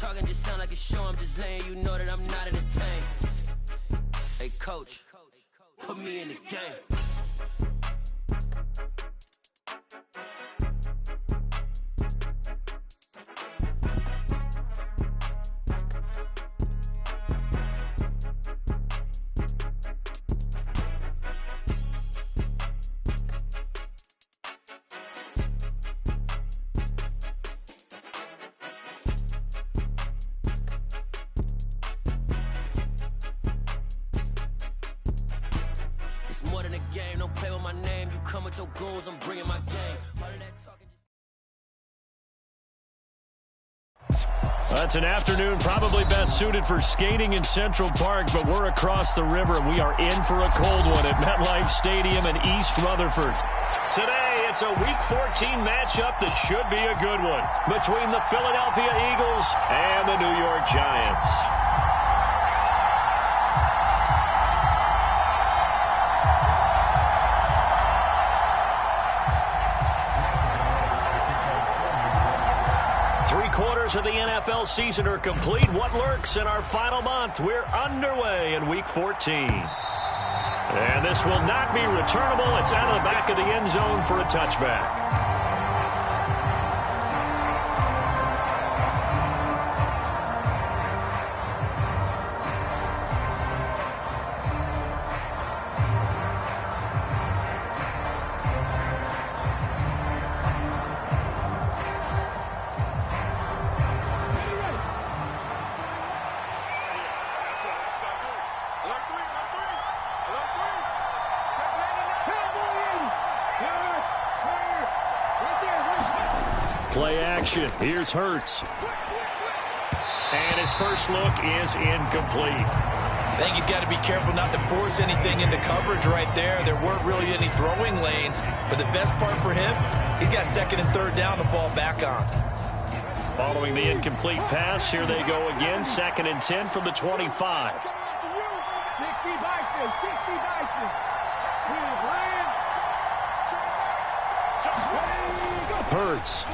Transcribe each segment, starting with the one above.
talking just sound like a show. I'm just letting you know that I'm not entertained. Hey, coach, put me in the game. More than a game, don't play with my name. You come with your goons, I'm bringing my game. All of that talking That's an afternoon probably best suited for skating in Central Park, but we're across the river. We are in for a cold one at MetLife Stadium in East Rutherford. Today, it's a Week 14 matchup that should be a good one between the Philadelphia Eagles and the New York Giants. Of the NFL season are complete. What lurks in our final month? We're underway in Week 14. And this will not be returnable. It's out of the back of the end zone for a touchback. Play action. Here's Hurts. And his first look is incomplete. I think he's got to be careful not to force anything into coverage right there. There weren't really any throwing lanes. But the best part for him, he's got second and third down to fall back on. Following the incomplete pass, here they go again. 2nd and 10 from the 25. Hurts.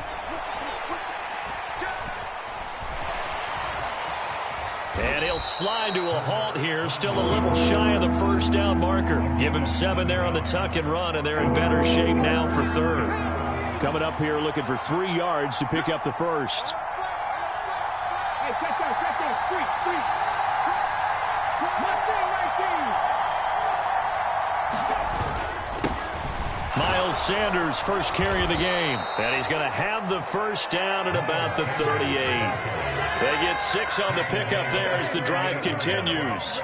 And he'll slide to a halt here. Still a little shy of the first down marker. Give him 7 there on the tuck and run, and they're in better shape now for third. Coming up here looking for 3 yards to pick up the first. Hey, check that. Street. Miles Sanders, first carry of the game. And he's going to have the first down at about the 38. They get 6 on the pickup there as the drive continues.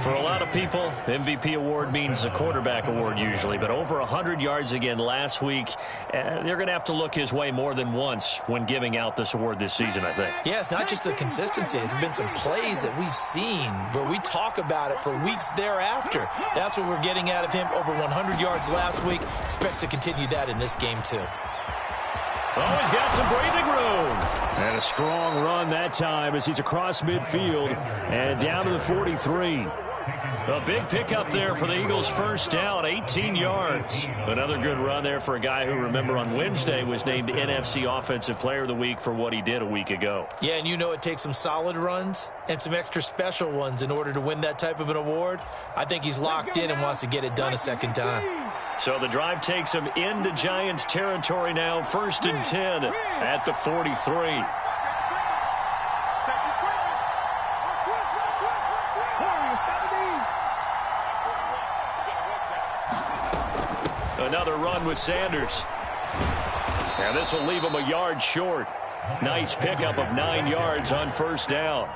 For a lot of people, MVP award means a quarterback award usually, but over 100 yards again last week. They're going to have to look his way more than once when giving out this award this season, I think. Yeah, it's not just the consistency. It's been some plays that we've seen where we talk about it for weeks thereafter. That's what we're getting out of him. Over 100 yards last week. Expects to continue that in this game, too. Oh, he's got some breathing room. And a strong run that time as he's across midfield and down to the 43. A big pickup there for the Eagles' first down, 18 yards. Another good run there for a guy who, remember, on Wednesday was named NFC Offensive Player of the Week for what he did a week ago. Yeah, and you know it takes some solid runs and some extra special ones in order to win that type of an award. I think he's locked in and wants to get it done a second time. So the drive takes him into Giants territory now, 1st and 10 at the 43. Another run with Sanders. And this will leave him a yard short. Nice pickup of 9 yards on first down.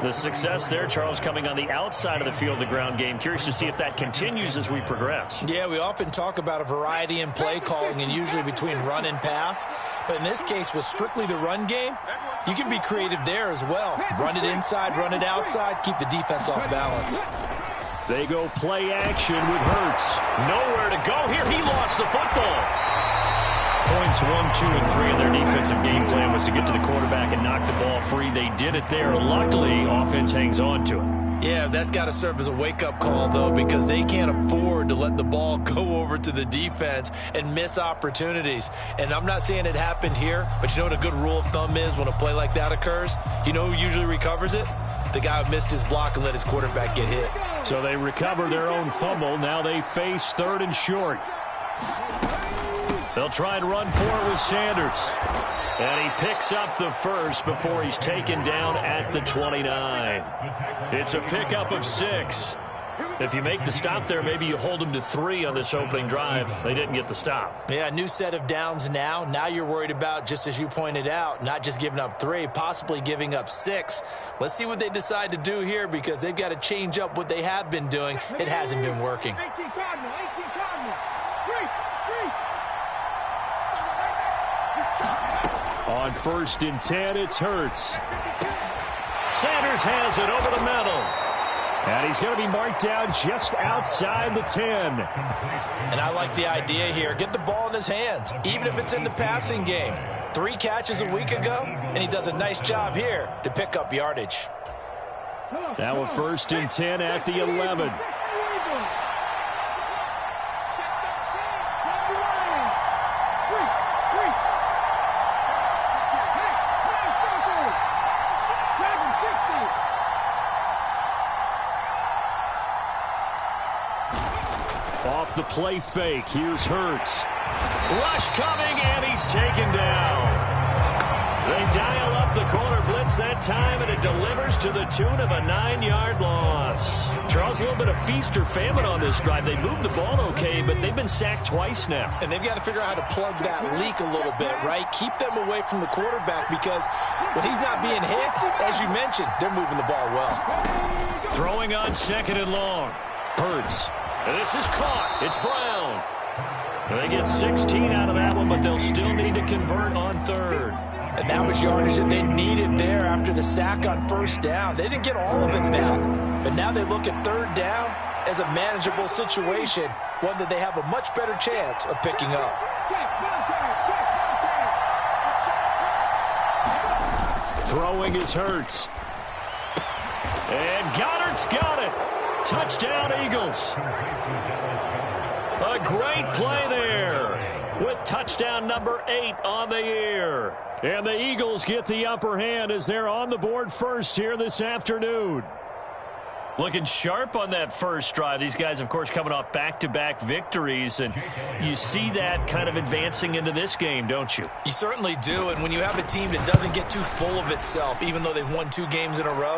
The success there, Charles, coming on the outside of the field, the ground game. Curious to see if that continues as we progress. Yeah, we often talk about a variety in play calling and usually between run and pass. But in this case, with strictly the run game, you can be creative there as well. Run it inside, run it outside, keep the defense off balance. They go play action with Hurts. Nowhere to go here. He lost the football. Points 1, 2, and 3 in their defensive game plan was to get to the quarterback and knock the ball free. They did it there. Luckily, offense hangs on to it. Yeah, that's got to serve as a wake-up call, though, because they can't afford to let the ball go over to the defense and miss opportunities. And I'm not saying it happened here, but you know what a good rule of thumb is when a play like that occurs? You know who usually recovers it? The guy who missed his block and let his quarterback get hit. So they recover their own fumble. Now they face 3rd and short. They'll try and run for it with Sanders. And he picks up the first before he's taken down at the 29. It's a pickup of 6. If you make the stop there, maybe you hold them to 3 on this opening drive. They didn't get the stop. Yeah, new set of downs now. Now you're worried about, just as you pointed out, not just giving up 3, possibly giving up 6. Let's see what they decide to do here because they've got to change up what they have been doing. It hasn't been working. 18 Cardinal, 18 Cardinal. 3. On 1st and 10, it's Hurts. Sanders has it over the middle. And he's going to be marked down just outside the 10. And I like the idea here. Get the ball in his hands, even if it's in the passing game. 3 catches a week ago, and he does a nice job here to pick up yardage. Now a 1st and 10 at the 11. Off the play fake, here's Hurts. Rush coming, and he's taken down. They dial up the corner blitz that time, and it delivers to the tune of a 9-yard loss. Charles, a little bit of feast or famine on this drive. They moved the ball okay, but they've been sacked twice now. And they've got to figure out how to plug that leak a little bit, right? Keep them away from the quarterback because when he's not being hit, as you mentioned, they're moving the ball well. Throwing on 2nd and long. Hurts. This is caught. It's Brown. They get 16 out of that one, but they'll still need to convert on 3rd. And that was yardage that they needed there after the sack on 1st down. They didn't get all of it back, but now they look at 3rd down as a manageable situation, one that they have a much better chance of picking up. Throwing is Hurts. And Goddard's got it. Touchdown, Eagles. A great play there with touchdown number 8 on the year. And the Eagles get the upper hand as they're on the board first here this afternoon. Looking sharp on that first drive. These guys, of course, coming off back-to-back victories, and you see that kind of advancing into this game, don't you? You certainly do, and when you have a team that doesn't get too full of itself, even though they've won 2 games in a row,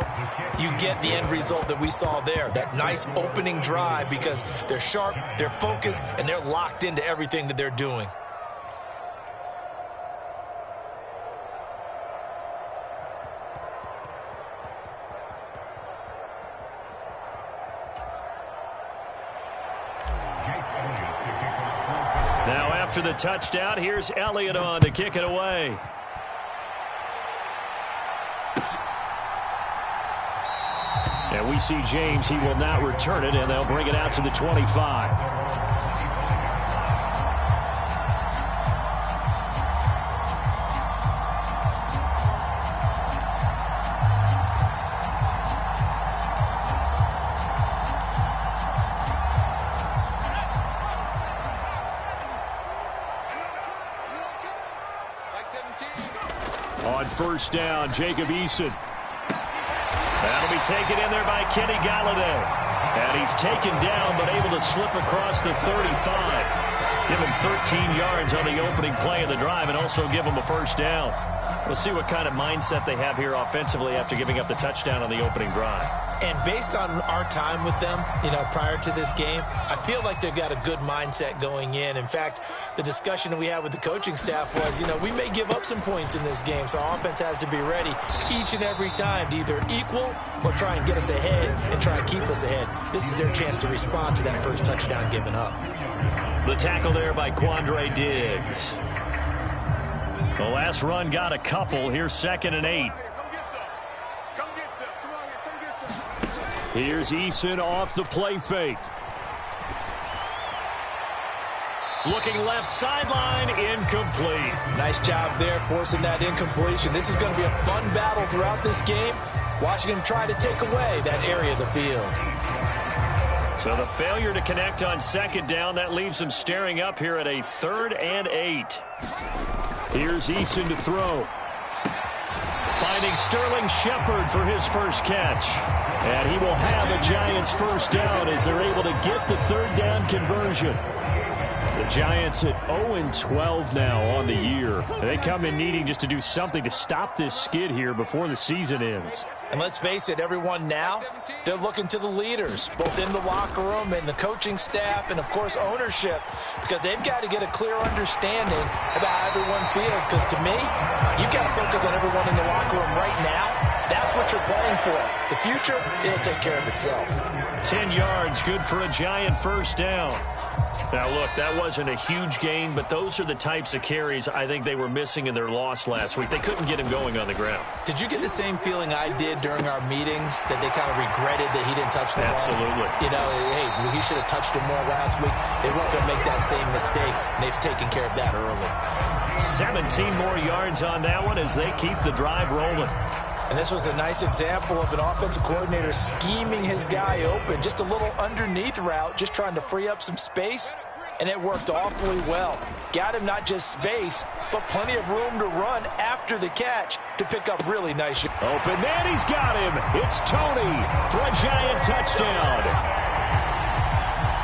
you get the end result that we saw there, that nice opening drive because they're sharp, they're focused, and they're locked into everything that they're doing. Now after the touchdown, here's Elliott on to kick it away. And we see James. He will not return it, and they'll bring it out to the 25. On 1st down, Jacob Eason. That'll be taken in there by Kenny Galladay. And he's taken down but able to slip across the 35. Give him 13 yards on the opening play of the drive and also give him a 1st down. We'll see what kind of mindset they have here offensively after giving up the touchdown on the opening drive. And based on our time with them, prior to this game, I feel like they've got a good mindset going in. In fact, the discussion that we had with the coaching staff was, we may give up some points in this game, so our offense has to be ready each and every time to either equal or try and get us ahead and try and keep us ahead. This is their chance to respond to that first touchdown given up. The tackle there by Quandre Diggs. The last run got a couple. Here's 2nd and 8. Here's Eason off the play fake. Looking left sideline, incomplete. Nice job there forcing that incompletion. This is going to be a fun battle throughout this game. watching him try to take away that area of the field. So the failure to connect on second down, that leaves them staring up here at a 3rd and 8. Here's Eason to throw. Finding Sterling Shepard for his first catch. And he will have a Giants first down as they're able to get the 3rd down conversion. The Giants at 0-12 now on the year. They come in needing just to do something to stop this skid here before the season ends. And let's face it, everyone now, they're looking to the leaders, both in the locker room and the coaching staff and, of course, ownership, because they've got to get a clear understanding about how everyone feels. Because to me, you've got to focus on everyone in the locker room right now. That's what you're playing for. The future, it'll take care of itself. 10 yards, good for a Giant first down. Now, look, that wasn't a huge gain, but those are the types of carries I think they were missing in their loss last week. They couldn't get him going on the ground. Did you get the same feeling I did during our meetings, that they kind of regretted that he didn't touch the ball? Absolutely. You know, hey, he should have touched him more last week. They weren't going to make that same mistake, and they've taken care of that early. 17 more yards on that one as they keep the drive rolling. And this was a nice example of an offensive coordinator scheming his guy open. Just a little underneath route, just trying to free up some space, and it worked awfully well. Got him not just space, but plenty of room to run after the catch to pick up really nice. Open man, he's got him. It's Tony for a Giant touchdown.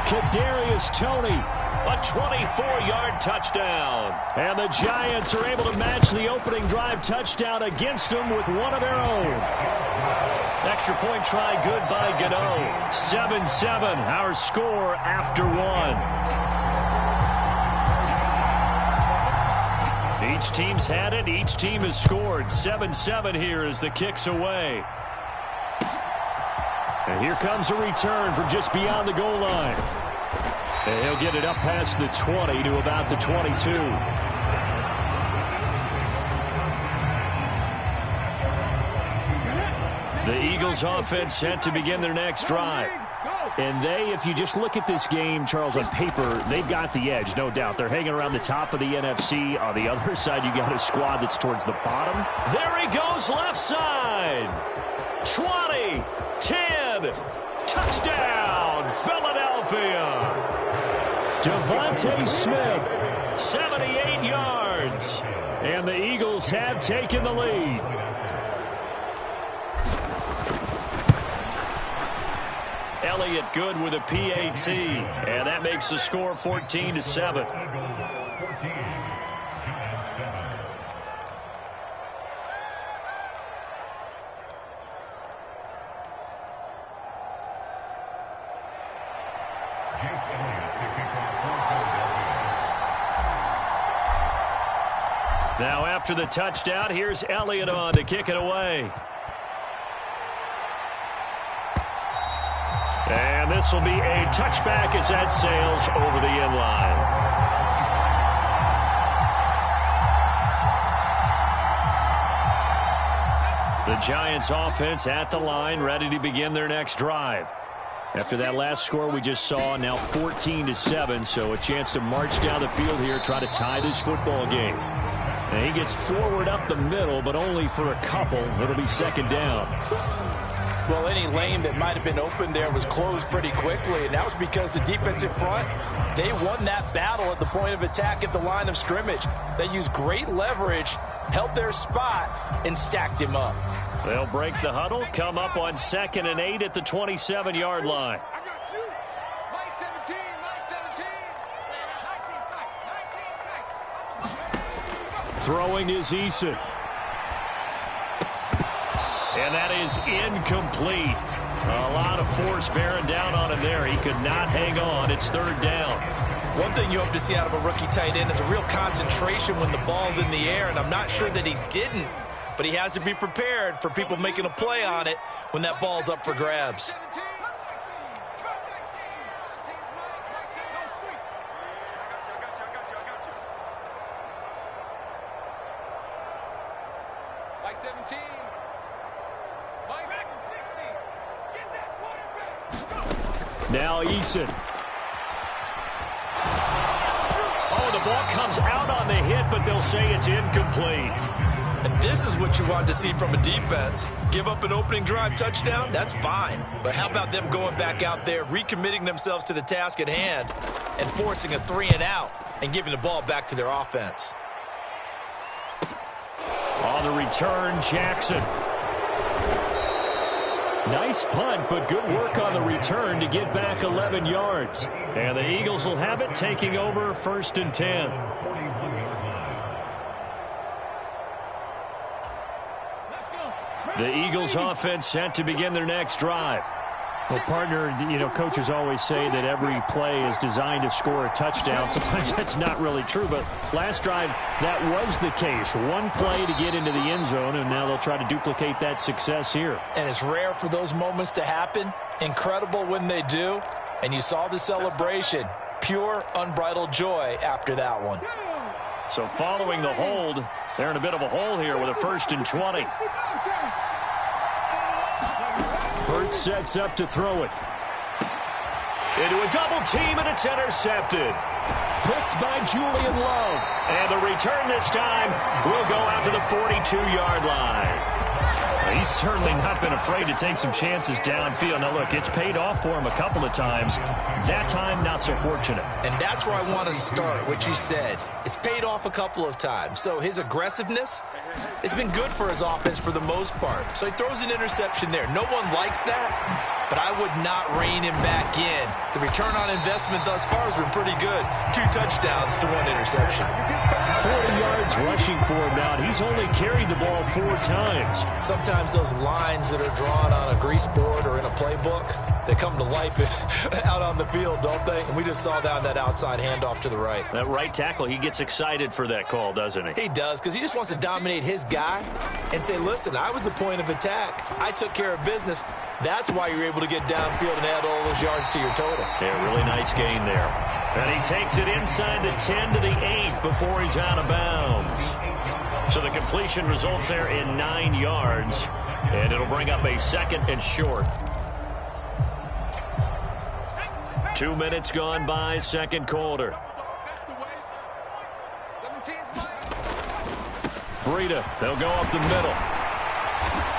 Kadarius Toney. A 24-yard touchdown. And the Giants are able to match the opening drive touchdown against them with one of their own. Extra point try good by Gano. 7-7, our score after one. Each team's had it. Each team has scored. 7-7 here as the kick's away. And here comes a return from just beyond the goal line. And he'll get it up past the 20 to about the 22. The Eagles offense set to begin their next drive. And they, if you just look at this game, Charles, on paper, they've got the edge, no doubt. They're hanging around the top of the NFC. On the other side, you got a squad that's towards the bottom. There he goes, left side. 20, 10, touchdown, Philadelphia. Devontae Smith, 78 yards. And the Eagles have taken the lead. Elliott good with a PAT. And that makes the score 14-7. Now after the touchdown, here's Elliott on to kick it away. And this will be a touchback as that sails over the end line. The Giants offense at the line, ready to begin their next drive. After that last score we just saw, now 14-7, so a chance to march down the field here, try to tie this football game. And he gets forward up the middle, but only for a couple. It'll be second down. Well, any lane that might have been open there was closed pretty quickly, and that was because the defensive front, they won that battle at the point of attack at the line of scrimmage. They used great leverage, held their spot, and stacked him up. They'll break the huddle, come up on 2nd and 8 at the 27-yard line. Throwing is Eason. And that is incomplete. A lot of force bearing down on him there. He could not hang on. It's 3rd down. One thing you hope to see out of a rookie tight end is a real concentration when the ball's in the air, and I'm not sure that he didn't, but he has to be prepared for people making a play on it when that ball's up for grabs. Now Eason. Oh, the ball comes out on the hit, but they'll say it's incomplete. And this is what you want to see from a defense. Give up an opening drive touchdown, that's fine. But how about them going back out there, recommitting themselves to the task at hand, and forcing a 3-and-out and giving the ball back to their offense. On the return, Jackson. Nice punt, but good work on the return to get back 11 yards. And the Eagles will have it, taking over 1st and 10. The Eagles offense set to begin their next drive. Well, partner, coaches always say that every play is designed to score a touchdown. Sometimes that's not really true, but last drive, that was the case. One play to get into the end zone, and now they'll try to duplicate that success here. And it's rare for those moments to happen. Incredible when they do. And you saw the celebration. Pure, unbridled joy after that one. So following the hold, they're in a bit of a hole here with a 1st and 20. Hurts sets up to throw it. Into a double team, and it's intercepted. Picked by Julian Love. And the return this time will go out to the 42-yard line. He's certainly not been afraid to take some chances downfield. Now, look, it's paid off for him a couple of times. That time, not so fortunate. And that's where I want to start, what you said. It's paid off a couple of times. So his aggressiveness has been good for his offense for the most part. So he throws an interception there. No one likes that, but I would not rein him back in. The return on investment thus far has been pretty good. 2 touchdowns to 1 interception. 40 yards rushing for him now. He's only carried the ball 4 times. Sometimes those lines that are drawn on a grease board or in a playbook, they come to life out on the field, don't they? And we just saw that on that outside handoff to the right. That right tackle, he gets excited for that call, doesn't he? He does, because he just wants to dominate his guy and say, listen, I was the point of attack. I took care of business. That's why you're able to get downfield and add all those yards to your total. Yeah, really nice gain there. And he takes it inside the 10 to the 8 before he's out of bounds. So the completion results there in 9 yards, and it'll bring up a 2nd and short. 2 minutes gone by, 2nd quarter. Breida, they'll go up the middle.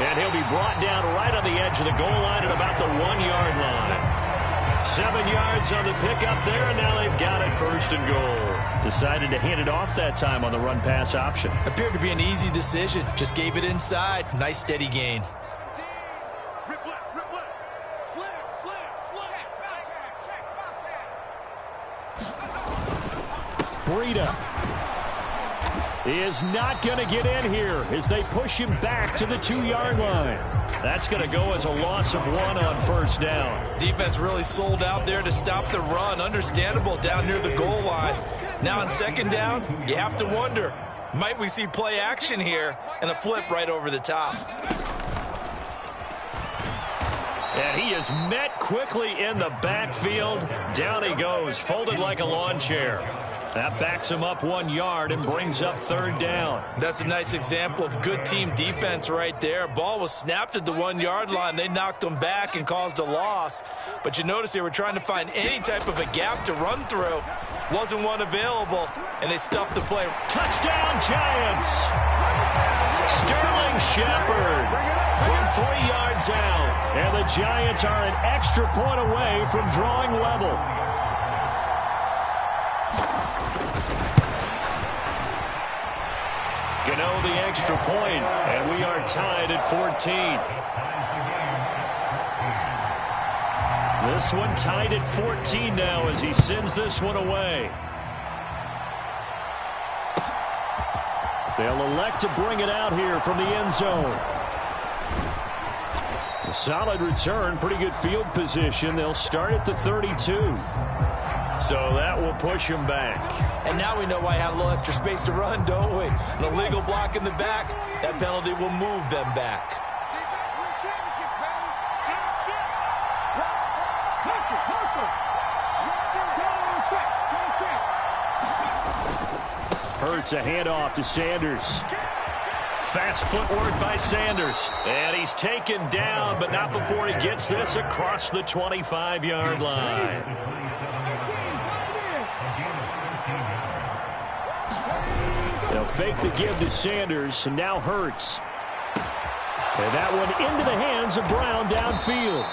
And he'll be brought down right on the edge of the goal line at about the 1-yard line. 7 yards on the pickup there, and now they've got it 1st and goal. Decided to hand it off that time on the run-pass option. Appeared to be an easy decision. Just gave it inside. Nice steady gain. Breida is not going to get in here as they push him back to the 2-yard line. That's going to go as a loss of 1 on 1st down. Defense really sold out there to stop the run. Understandable down near the goal line. Now on 2nd down, you have to wonder, might we see play action here and a flip right over the top? And he is met quickly in the backfield. Down he goes, folded like a lawn chair. That backs him up 1 yard and brings up 3rd down. That's a nice example of good team defense right there. Ball was snapped at the 1-yard line. They knocked him back and caused a loss. But you notice they were trying to find any type of a gap to run through. Wasn't one available, and they stuffed the play. Touchdown, Giants! Sterling Shepard from 3 yards out. And the Giants are an extra point away from drawing level. Gano the extra point, and we are tied at 14. This one tied at 14 now as he sends this one away. They'll elect to bring it out here from the end zone. A solid return, pretty good field position. They'll start at the 32. So that will push him back. And now we know why I had a little extra space to run, don't we? An illegal block in the back, that penalty will move them back. Hurts a handoff to Sanders. Fast footwork by Sanders. And he's taken down, but not before he gets this across the 25-yard line. They'll fake the give to Sanders, and now Hurts. And that one into the hands of Brown downfield.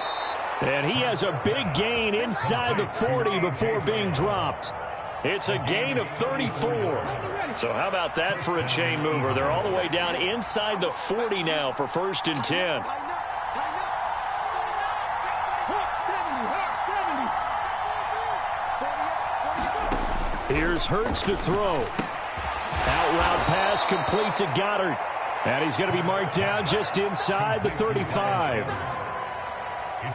And he has a big gain inside the 40 before being dropped. It's a gain of 34. So how about that for a chain mover? They're all the way down inside the 40 now for 1st and 10. Here's Hurts to throw. Out route pass complete to Goddard. And he's going to be marked down just inside the 35.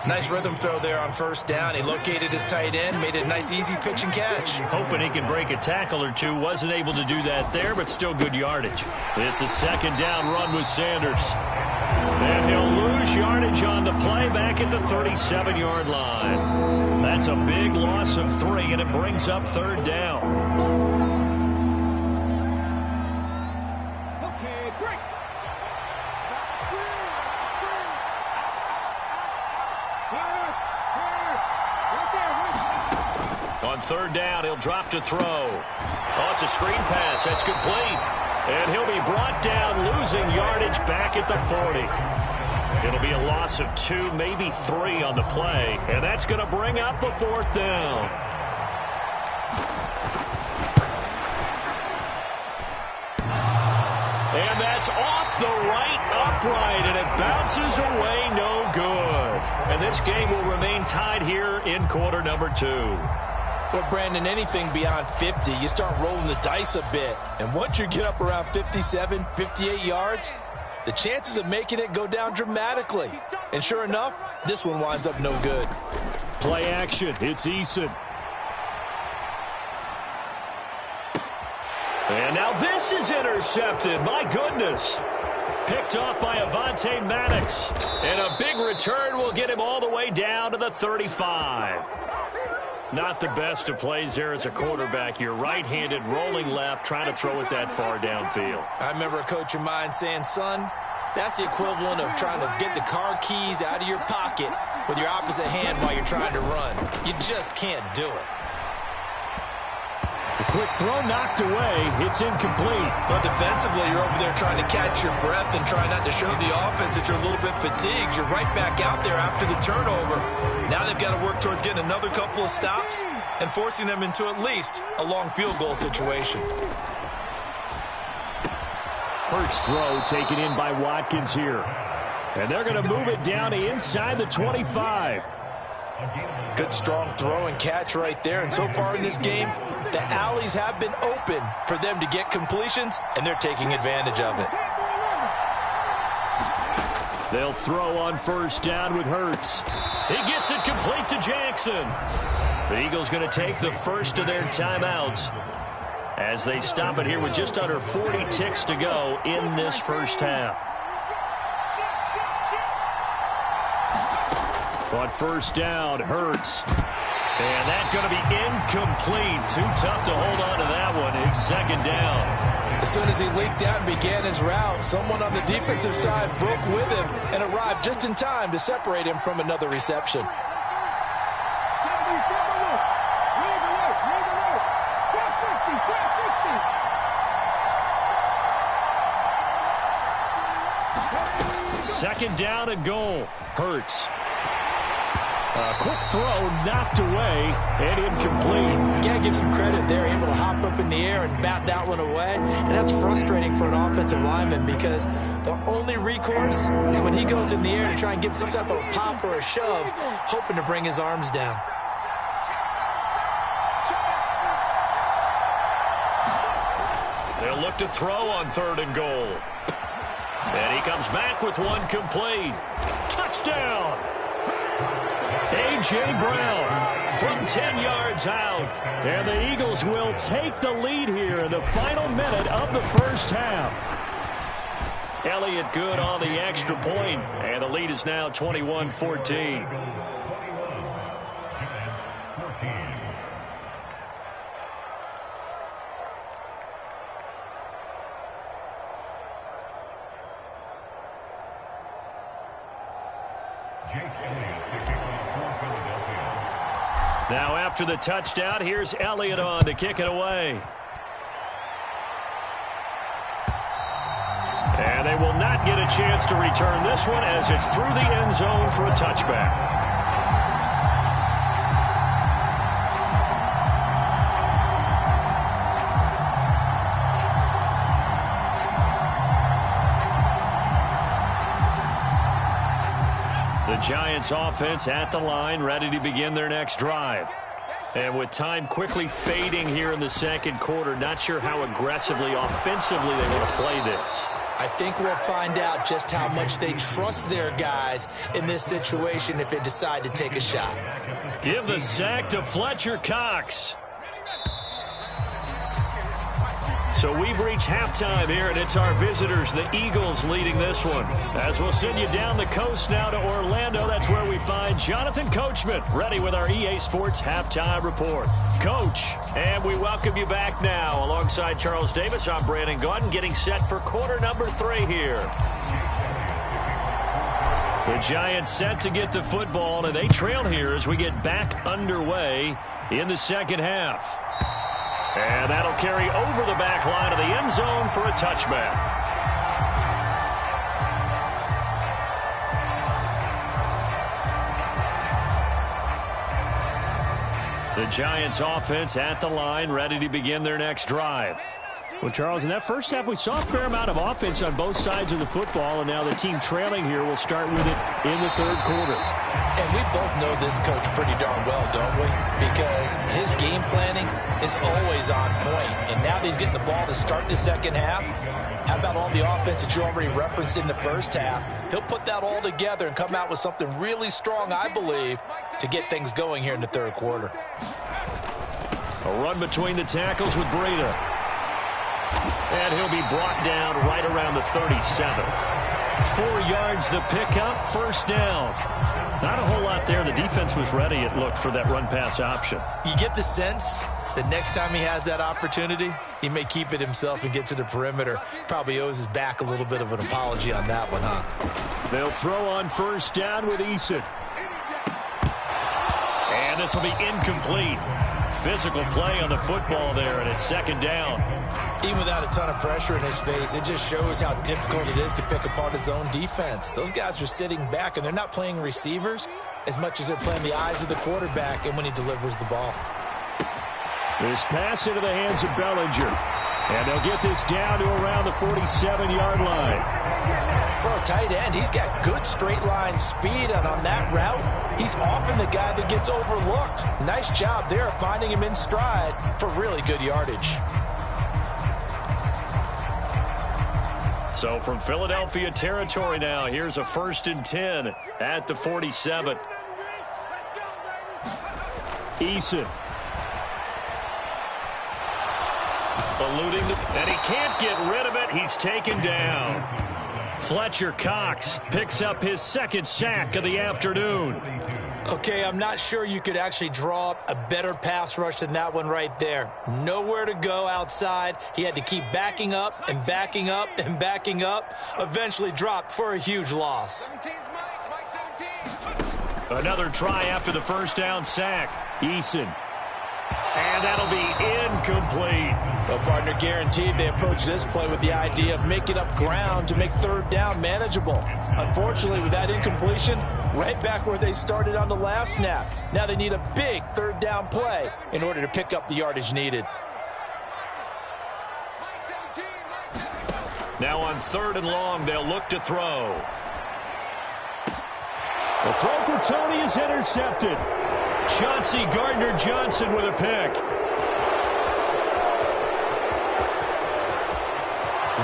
Nice rhythm throw there on 1st down. He located his tight end, made it a nice easy pitch and catch. Hoping he can break a tackle or two. Wasn't able to do that there, but still good yardage. It's a 2nd down run with Sanders. And he'll lose yardage on the play back at the 37-yard line. That's a big loss of 3, and it brings up 3rd down. On 3rd down, he'll drop to throw. Oh, it's a screen pass. That's complete. And he'll be brought down, losing yardage back at the 40. It'll be a loss of 2, maybe 3 on the play. And that's going to bring up a 4th down. And that's off the right upright, and it bounces away no good. And this game will remain tied here in quarter number 2. Well, Brandon, anything beyond 50, you start rolling the dice a bit. And once you get up around 57, 58 yards, the chances of making it go down dramatically. And sure enough, this one winds up no good. Play action. It's Eason. And now this is intercepted. My goodness. Picked off by Avonte Maddox. And a big return will get him all the way down to the 35. Not the best of plays there as a quarterback. You're right-handed, rolling left, trying to throw it that far downfield. I remember a coach of mine saying, son, that's the equivalent of trying to get the car keys out of your pocket with your opposite hand while you're trying to run. You just can't do it. A quick throw knocked away. It's incomplete. But defensively, you're over there trying to catch your breath and try not to show the offense that you're a little bit fatigued. You're right back out there after the turnover. Now they've got to work towards getting another couple of stops and forcing them into at least a long field goal situation. Hurts throw taken in by Watkins here. And they're going to move it down to inside the 25. Good strong throw and catch right there. And so far in this game, the alleys have been open for them to get completions, and they're taking advantage of it. They'll throw on 1st down with Hurts. He gets it complete to Jackson. The Eagles going to take the first of their timeouts as they stop it here with just under 40 ticks to go in this 1st half. On 1st down, Hurts. And that's going to be incomplete. Too tough to hold on to that one. It's 2nd down. As soon as he leaked out and began his route, someone on the defensive side broke with him and arrived just in time to separate him from another reception. Second down and goal. Hurts. A quick throw knocked away and incomplete. You got to give some credit there, able to hop up in the air and bat that one away. And that's frustrating for an offensive lineman because the only recourse is when he goes in the air to try and give some type of a pop or a shove, hoping to bring his arms down. They'll look to throw on 3rd and goal. And he comes back with one complete. Touchdown! A.J. Brown from 10 yards out. And the Eagles will take the lead here in the final minute of the 1st half. Elliott good on the extra point, and the lead is now 21-14. Now after the touchdown, here's Elliott on to kick it away. And they will not get a chance to return this one as it's through the end zone for a touchback. The Giants offense at the line, ready to begin their next drive. And with time quickly fading here in the second quarter, not sure how aggressively, offensively they want to play this. I think we'll find out just how much they trust their guys in this situation if they decide to take a shot. Give the sack to Fletcher Cox. So we've reached halftime here, and it's our visitors, the Eagles, leading this one. As we'll send you down the coast now to Orlando, that's where we find Jonathan Coachman, ready with our EA Sports Halftime Report. Coach, and we welcome you back now. Alongside Charles Davis, I'm Brandon Gaudin, getting set for quarter number 3 here. The Giants set to get the football, and they trail here as we get back underway in the second half. And that'll carry over the back line of the end zone for a touchback. The Giants offense at the line, ready to begin their next drive. Well, Charles, in that first half, we saw a fair amount of offense on both sides of the football, and now the team trailing here will start with it in the third quarter. And we both know this coach pretty darn well, don't we? Because his game planning is always on point. And now that he's getting the ball to start the second half, how about all the offense that you already referenced in the first half? He'll put that all together and come out with something really strong, I believe, to get things going here in the third quarter. A run between the tackles with Breida. And he'll be brought down right around the 37. 4 yards the pickup, first down. Not a whole lot there. The defense was ready, it looked, for that run-pass option. You get the sense that next time he has that opportunity, he may keep it himself and get to the perimeter. Probably owes his back a little bit of an apology on that one, huh? They'll throw on first down with Eason. And this will be incomplete. Physical play on the football there, and it's second down. Even without a ton of pressure in his face, it just shows how difficult it is to pick apart his own defense. Those guys are sitting back, and they're not playing receivers as much as they're playing the eyes of the quarterback and when he delivers the ball. This pass into the hands of Bellinger. And they'll get this down to around the 47-yard line. For a tight end, he's got good straight-line speed, and on that route, he's often the guy that gets overlooked. Nice job there finding him in stride for really good yardage. So from Philadelphia territory now, here's a 1st and 10 at the 47. Eason. Eluding, and he can't get rid of it. He's taken down. Fletcher Cox picks up his second sack of the afternoon. Okay, I'm not sure you could actually draw up a better pass rush than that one right there. Nowhere to go outside. He had to keep backing up and backing up and backing up. Eventually dropped for a huge loss. Another try after the first down sack. Eason. And that'll be incomplete. Well, partner, guaranteed they approach this play with the idea of making up ground to make third down manageable. Unfortunately, with that incompletion, right back where they started on the last snap. Now they need a big third down play in order to pick up the yardage needed. Now on 3rd and long, they'll look to throw. The throw for Tony is intercepted. Chauncey Gardner-Johnson with a pick.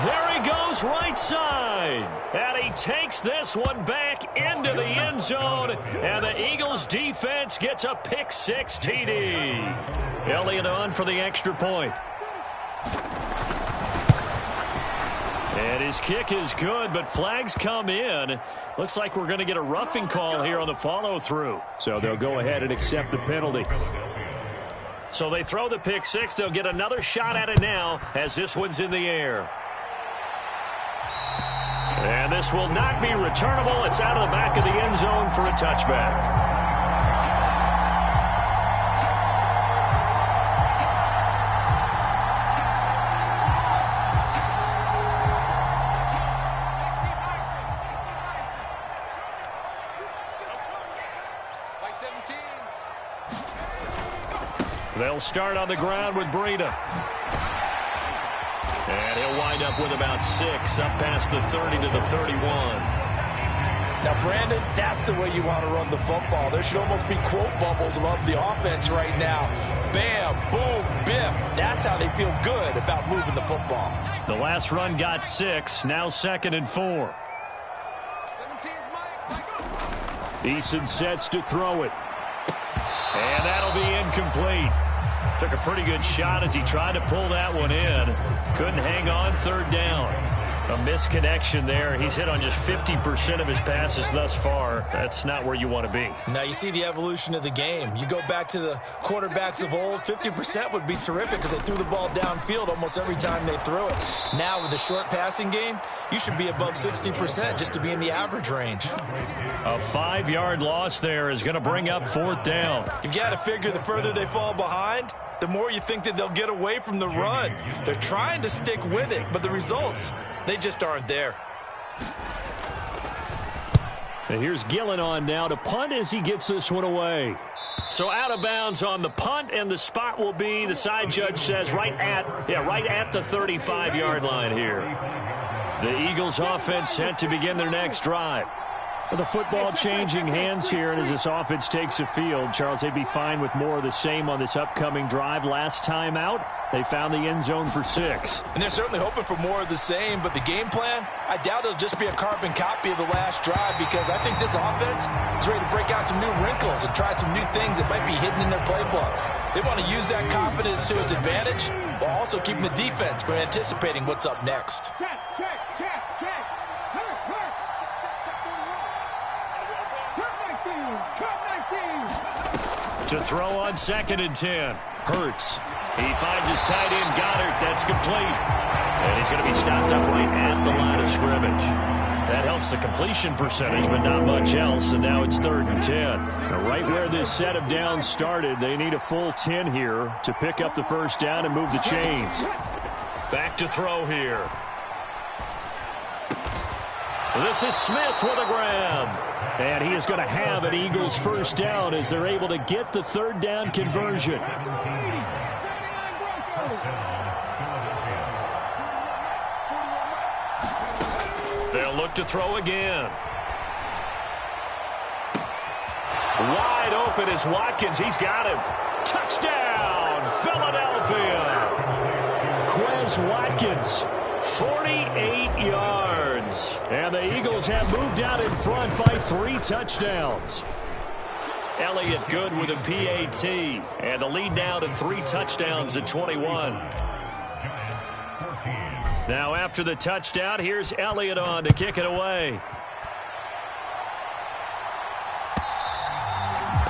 There he goes right side. And he takes this one back into the end zone. And the Eagles defense gets a pick-6 TD. Elliott on for the extra point. And his kick is good, but flags come in. Looks like we're going to get a roughing call here on the follow-through. So they'll go ahead and accept the penalty. So they throw the pick-6. They'll get another shot at it now as this one's in the air. And this will not be returnable. It's out of the back of the end zone for a touchback. They'll start on the ground with Breida. And he'll wind up with about 6, up past the 30 to the 31. Now, Brandon, that's the way you want to run the football. There should almost be quote bubbles above the offense right now. Bam, boom, biff. That's how they feel good about moving the football. The last run got 6, now 2nd and 4. Eason sets to throw it. And that'll be incomplete. Took a pretty good shot as he tried to pull that one in. Couldn't hang on, 3rd down. A misconnection there. He's hit on just 50% of his passes thus far. That's not where you want to be. Now you see the evolution of the game. You go back to the quarterbacks of old, 50% would be terrific because they threw the ball downfield almost every time they threw it. Now with the short passing game, you should be above 60% just to be in the average range. A 5-yard loss there is going to bring up 4th down. You've got to figure the further they fall behind, the more you think that they'll get away from the run. They're trying to stick with it, but the results, they just aren't there. And here's Gillen on now to punt as he gets this one away. So out of bounds on the punt, and the spot will be, the side judge says, right at the 35-yard line here. The Eagles offense set to begin their next drive. With the football changing hands here, and as this offense takes the field, Charles, they'd be fine with more of the same on this upcoming drive. Last time out, they found the end zone for 6. And they're certainly hoping for more of the same, but the game plan, I doubt it'll just be a carbon copy of the last drive because I think this offense is ready to break out some new wrinkles and try some new things that might be hidden in their playbook. They want to use that confidence to its advantage while also keeping the defense from anticipating what's up next. Check. To throw on 2nd and 10. Hurts. He finds his tight end, Goddard. That's complete. And he's going to be stopped up right at the line of scrimmage. That helps the completion percentage, but not much else. And now it's 3rd and 10. Now, right where this set of downs started, they need a full 10 here to pick up the 1st down and move the chains. Back to throw here. This is Smith with a grab. And he is going to have an Eagles 1st down as they're able to get the 3rd down conversion. They'll look to throw again. Wide open is Watkins. He's got him. Touchdown, Philadelphia. Quez Watkins, 48 yards. And the Eagles have moved out in front by 3 touchdowns. Elliott Good with a PAT. And the lead now to 3 touchdowns at 21. Now after the touchdown, here's Elliott on to kick it away.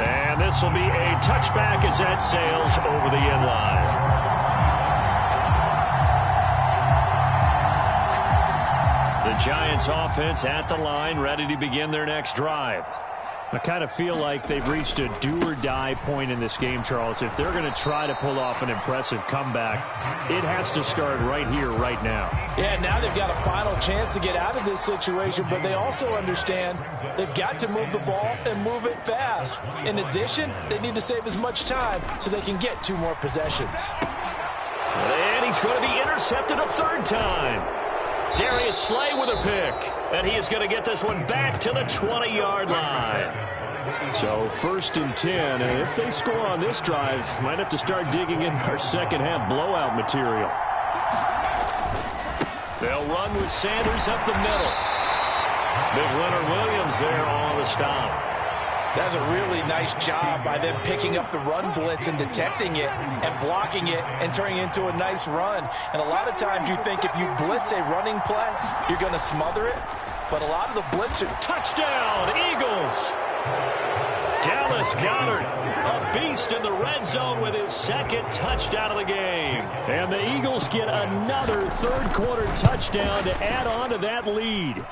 And this will be a touchback as that sails over the end line. The Giants offense at the line, ready to begin their next drive. I kind of feel like they've reached a do-or-die point in this game, Charles. If they're going to try to pull off an impressive comeback, it has to start right here, right now. Yeah, now they've got a final chance to get out of this situation, but they also understand they've got to move the ball and move it fast. In addition, they need to save as much time so they can get 2 more possessions. And he's going to be intercepted a 3rd time. Darius Slay with a pick. And he is going to get this one back to the 20-yard line. So 1st and 10, and if they score on this drive, might have to start digging in our second-half blowout material. They'll run with Sanders up the middle. Big Leonard Williams there on the stop. That's a really nice job by them picking up the run blitz and detecting it and blocking it and turning it into a nice run. And a lot of times you think if you blitz a running play, you're going to smother it. But a lot of the blitz are... Touchdown, Eagles! Dallas Goedert, a beast in the red zone with his 2nd touchdown of the game. And the Eagles get another 3rd quarter touchdown to add on to that lead.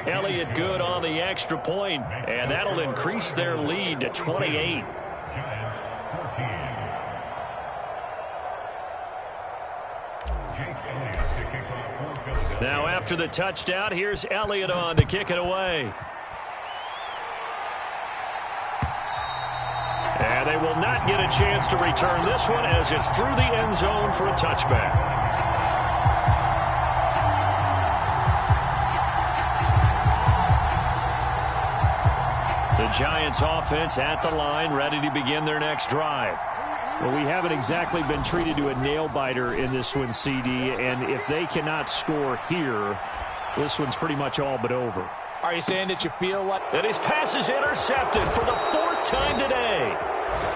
Elliott Good on the extra point, and that'll increase their lead to 28. Now after the touchdown, here's Elliott on to kick it away. And they will not get a chance to return this one as it's through the end zone for a touchback. The Giants offense at the line, ready to begin their next drive. Well, we haven't exactly been treated to a nail-biter in this one, CD, and if they cannot score here, this one's pretty much all but over. Are you saying that you feel like... And his pass is intercepted for the 4th time today.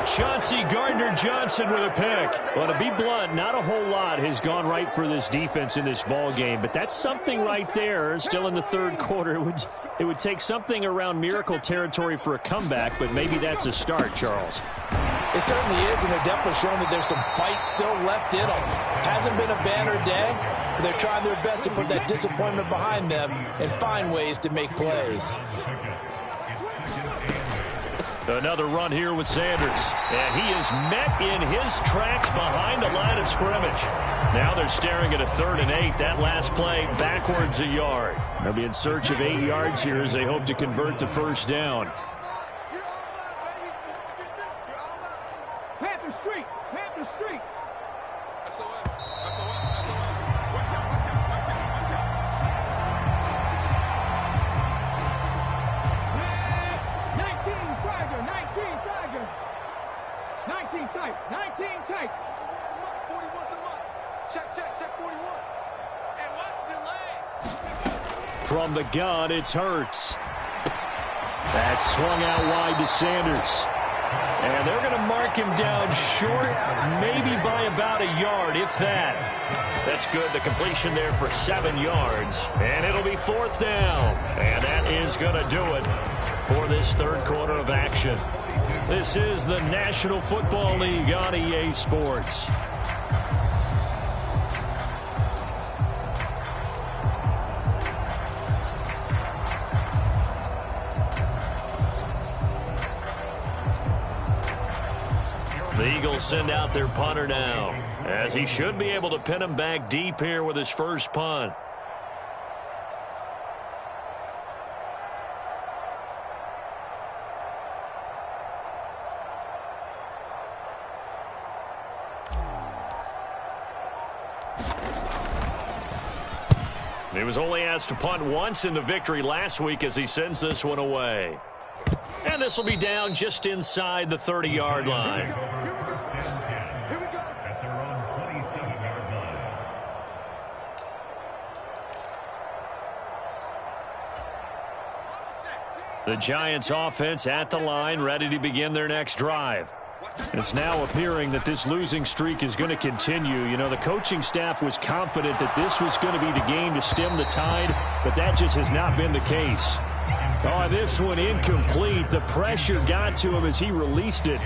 Chauncey Gardner-Johnson with a pick. Well, to be blunt, not a whole lot has gone right for this defense in this ball game, but that's something right there. Still in the third quarter. It would take something around miracle territory for a comeback, but maybe that's a start, Charles. It certainly is, and they're definitely showing that there's some fight still left in them. Hasn't been a banner day, but they're trying their best to put that disappointment behind them and find ways to make plays. Another run here with Sanders. And he is met in his tracks behind the line of scrimmage. Now they're staring at a 3rd and 8. That last play backwards a yard. They'll be in search of 8 yards here as they hope to convert the first down. Panther Street! Panther Street! Tight. 19 tight. 41's the mark. Check 41. And watch delay. From the gun, it's Hurts. That's swung out wide to Sanders. And they're going to mark him down short, maybe by about a yard, if that. That's good. The completion there for 7 yards. And it'll be 4th down. And that is going to do it for this third quarter of action. This is the National Football League on EA Sports. The Eagles send out their punter now, as he should be able to pin him back deep here with his first punt. He was only asked to punt once in the victory last week as he sends this one away. And this will be down just inside the 30-yard line. The Giants offense at the line, ready to begin their next drive. It's now appearing that this losing streak is going to continue. You know, the coaching staff was confident that this was going to be the game to stem the tide, but that just has not been the case. Oh, this one incomplete. The pressure got to him as he released it,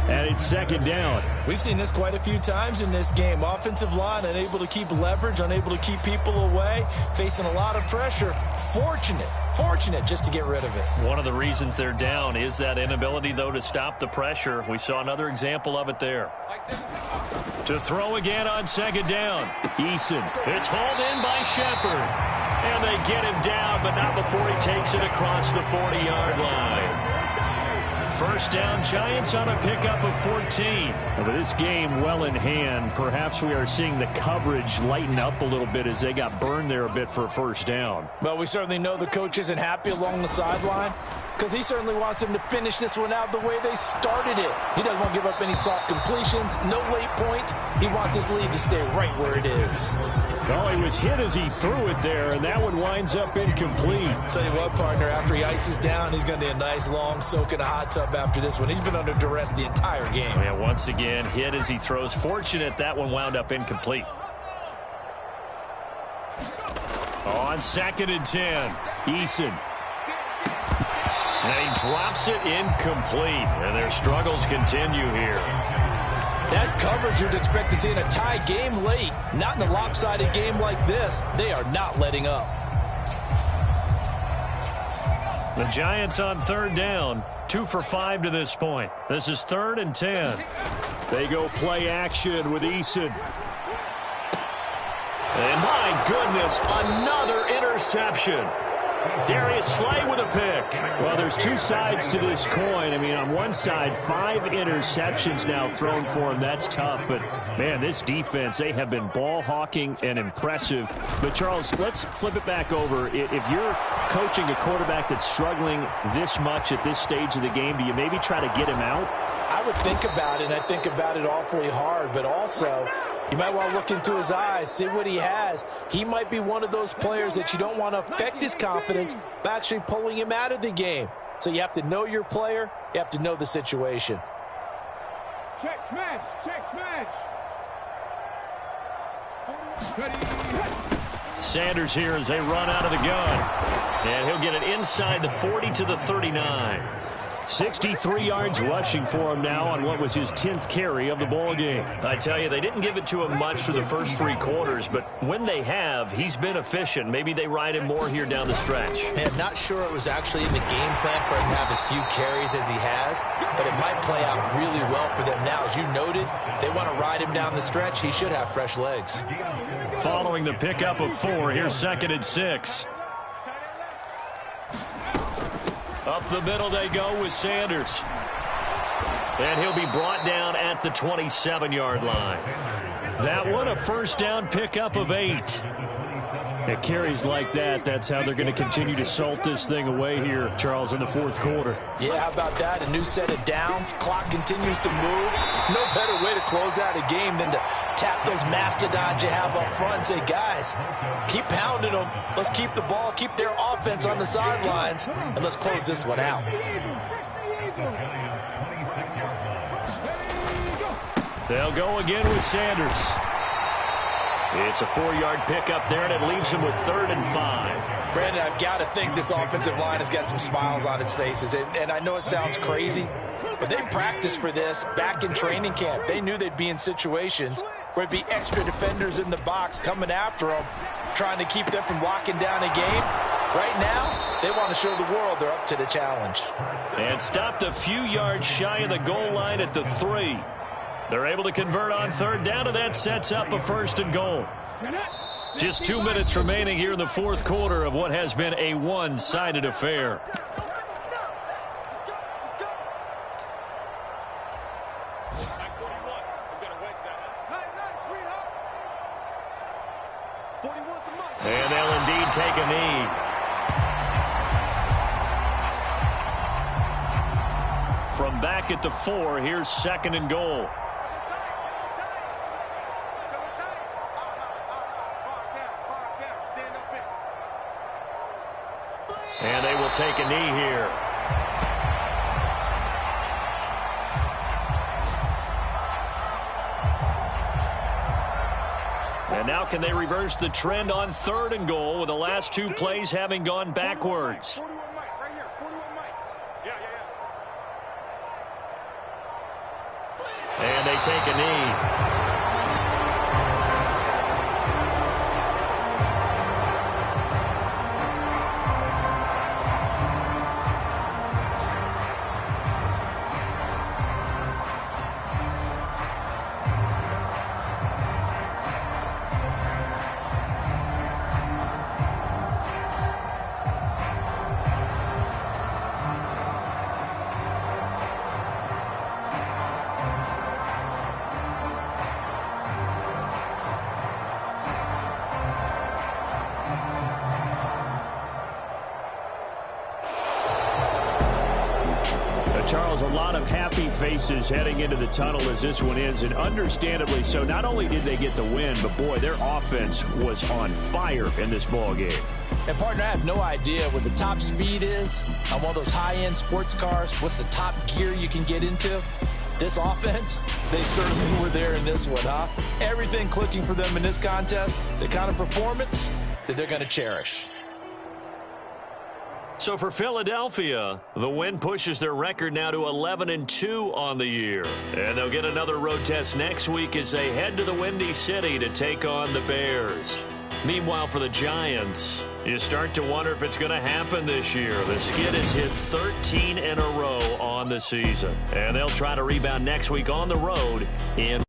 and it's 2nd down. We've seen this quite a few times in this game. Offensive line unable to keep leverage, unable to keep people away, facing a lot of pressure. Fortunate just to get rid of it. One of the reasons they're down is that inability, though, to stop the pressure. We saw another example of it there. To throw again on 2nd down. Eason. It's hauled in by Shepard. And they get him down, but not before he takes it across the 40-yard line. First down, Giants on a pickup of 14. With this game well in hand, perhaps we are seeing the coverage lighten up a little bit as they got burned there a bit for a first down. Well, we certainly know the coach isn't happy along the sideline because he certainly wants them to finish this one out the way they started it. He doesn't want to give up any soft completions, no late point. He wants his lead to stay right where it is. Oh, he was hit as he threw it there, and that one winds up incomplete. Tell you what, partner, after he ices down, he's going to need a nice long soak in a hot tub after this one. He's been under duress the entire game. Yeah, once again, hit as he throws. Fortunate that one wound up incomplete. On 2nd and 10, Eason. And he drops it incomplete. And their struggles continue here. That's coverage you'd expect to see in a tie game late. Not in a lopsided game like this. They are not letting up. The Giants on 3rd down. 2 for 5 to this point. This is 3rd and 10. They go play action with Eason. And my goodness, another interception. Darius Slay with a pick. Well, there's two sides to this coin. I mean, on one side, 5 interceptions now thrown for him. That's tough. But, man, this defense, they have been ball hawking and impressive. But, Charles, let's flip it back over. If you're coaching a quarterback that's struggling this much at this stage of the game, do you maybe try to get him out? I would think about it, and I think about it awfully hard. But also, you might want to look into his eyes, see what he has. He might be one of those players that you don't want to affect his confidence by actually pulling him out of the game. So you have to know your player. You have to know the situation. Check smash. Check smash. Sanders here as they run out of the gun. And he'll get it inside the 40 to the 39. 63 yards rushing for him now on what was his 10th carry of the ball game. I tell you, they didn't give it to him much for the first 3 quarters, but when they have, he's been efficient. Maybe they ride him more here down the stretch. Man, I'm not sure it was actually in the game plan for him to have as few carries as he has, but it might play out really well for them now. As you noted, if they want to ride him down the stretch, he should have fresh legs. Following the pickup of 4, here's 2nd and 6. Up the middle they go with Sanders. And he'll be brought down at the 27-yard line. That one, a first down pickup of 8. It carries like that. That's how they're going to continue to salt this thing away here, Charles, in the 4th quarter. Yeah, how about that? A new set of downs. Clock continues to move. No better way to close out a game than to tap those mastodons you have up front and say, guys, keep pounding them. Let's keep the ball, keep their offense on the sidelines, and let's close this one out. They'll go again with Sanders. It's a 4-yard pickup there, and it leaves him with 3rd and 5. Brandon, I've got to think this offensive line has got some smiles on its faces. And I know it sounds crazy, but they practiced for this back in training camp. They knew they'd be in situations where it'd be extra defenders in the box coming after them, trying to keep them from locking down a game. Right now, they want to show the world they're up to the challenge. And stopped a few yards shy of the goal line at the 3. They're able to convert on 3rd down, and that sets up a 1st and goal. Just 2 minutes remaining here in the 4th quarter of what has been a one-sided affair. And they'll indeed take a knee. From back at the 4, here's 2nd and goal. And they will take a knee here. And now can they reverse the trend on 3rd and goal with the last 2 plays having gone backwards? And they take a knee. Charles, a lot of happy faces heading into the tunnel as this one ends, and understandably so. Not only did they get the win, but, boy, their offense was on fire in this ball game. And, partner, I have no idea what the top speed is on one of those high-end sports cars. What's the top gear you can get into? This offense, they certainly were there in this one, huh? Everything clicking for them in this contest, the kind of performance that they're going to cherish. So for Philadelphia, the win pushes their record now to 11-2 on the year. And they'll get another road test next week as they head to the Windy City to take on the Bears. Meanwhile, for the Giants, you start to wonder if it's going to happen this year. The skid has hit 13 in a row on the season. And they'll try to rebound next week on the road in